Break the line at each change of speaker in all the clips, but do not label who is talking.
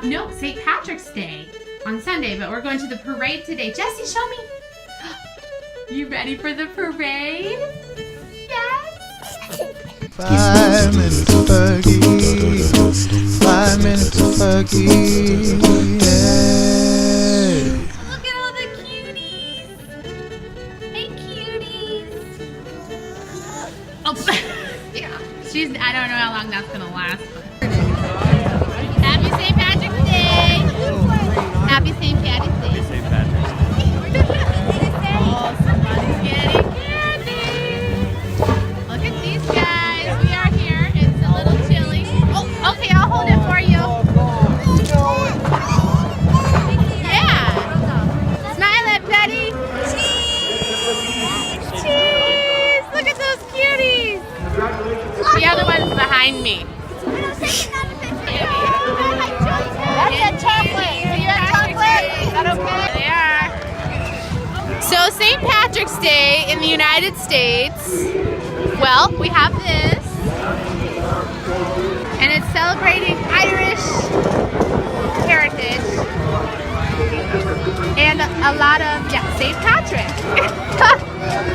No, St. Patrick's Day on Sunday, but we're going to the parade today. Jessie, show me. You ready for the parade? Yes.
5 minutes of Fergie. 5 minutes of Fergie. Yeah.
Look at all the cuties. Hey, cuties. Oh, yeah. I don't know how long that's gonna last. Happy St. Patrick's Day. Happy St. Patty's Day.
Happy St. Patrick's Day.
Oh, somebody's getting candy. Look at these guys. We are here. It's a little chilly. Oh, okay, I'll hold it for you. Yeah. Smile at Betty. Cheese. Look at those cuties. The other one's behind me.
That's a chocolate. So you have chocolate? Is that okay?
They are. So St. Patrick's Day in the United States, well, we have this, and it's celebrating Irish heritage, and a lot of, St. Patrick.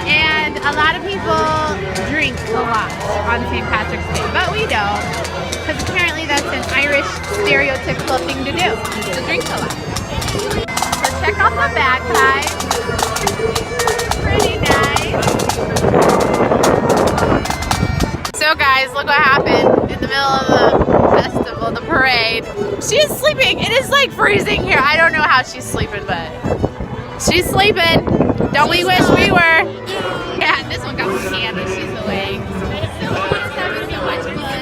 And a lot of people drink a lot on St. Patrick's Day, but we don't, because apparently that's an Irish stereotypical thing to do, to drink a lot. So check out the bagpipes. Pretty nice. So guys, look what happened in the middle of the festival, the parade. She is sleeping. It is like freezing here. I don't know how she's sleeping, but she's sleeping. Don't we wish we were? Yeah, this one got some candy. She's awake. So it's having so much fun.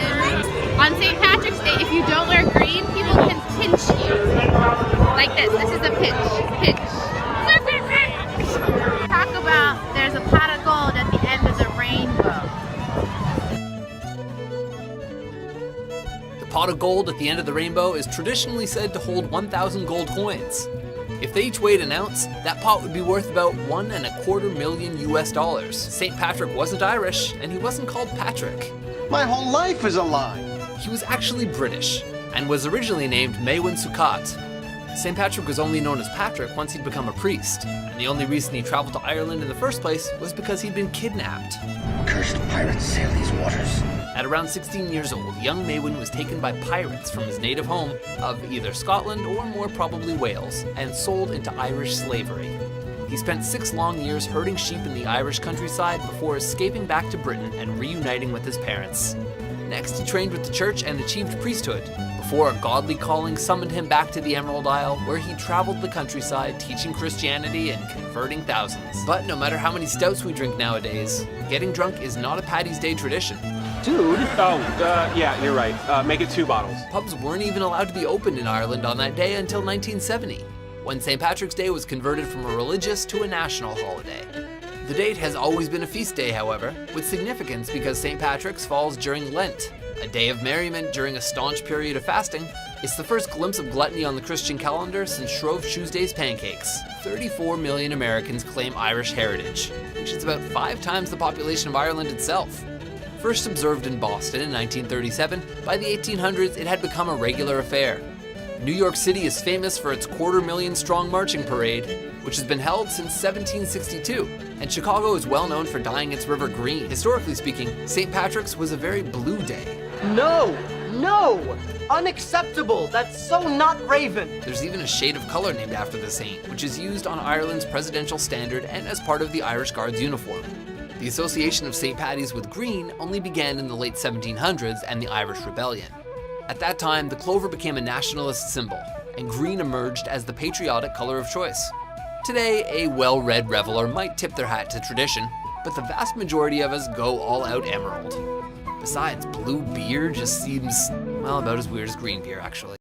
On St. Patrick's Day, if you don't wear green, people can pinch you. Like this. This is a pinch. Pinch. Talk about there's a pot of gold at the end of the rainbow.
The pot of gold at the end of the rainbow is traditionally said to hold 1,000 gold coins. If they each weighed an ounce, that pot would be worth about $1.25 million US. St. Patrick wasn't Irish, and he wasn't called Patrick.
My whole life is a lie.
He was actually British, and was originally named Maewyn Succat. St. Patrick was only known as Patrick once he'd become a priest, and the only reason he traveled to Ireland in the first place was because he'd been kidnapped.
Cursed pirates sail these waters.
At around 16 years old, young Maewyn was taken by pirates from his native home of either Scotland or more probably Wales, and sold into Irish slavery. He spent 6 long years herding sheep in the Irish countryside before escaping back to Britain and reuniting with his parents. Next, he trained with the church and achieved priesthood, before a godly calling summoned him back to the Emerald Isle, where he traveled the countryside teaching Christianity and converting thousands. But no matter how many stouts we drink nowadays, getting drunk is not a Paddy's Day tradition.
Dude. Yeah, you're right. Make it 2 bottles.
Pubs weren't even allowed to be opened in Ireland on that day until 1970, when St. Patrick's Day was converted from a religious to a national holiday. The date has always been a feast day, however, with significance because St. Patrick's falls during Lent, a day of merriment during a staunch period of fasting. It's the first glimpse of gluttony on the Christian calendar since Shrove Tuesday's pancakes. 34 million Americans claim Irish heritage, which is about 5 times the population of Ireland itself. First observed in Boston in 1937, by the 1800s it had become a regular affair. New York City is famous for its 250,000-strong marching parade, which has been held since 1762, and Chicago is well known for dyeing its river green. Historically speaking, St. Patrick's was a very blue day.
No! Unacceptable! That's so not Raven!
There's even a shade of color named after the saint, which is used on Ireland's presidential standard and as part of the Irish Guards uniform. The association of St. Paddy's with green only began in the late 1700s and the Irish Rebellion. At that time, the clover became a nationalist symbol, and green emerged as the patriotic color of choice. Today, a well-read reveler might tip their hat to tradition, but the vast majority of us go all out emerald. Besides, blue beer just seems, well, about as weird as green beer, actually.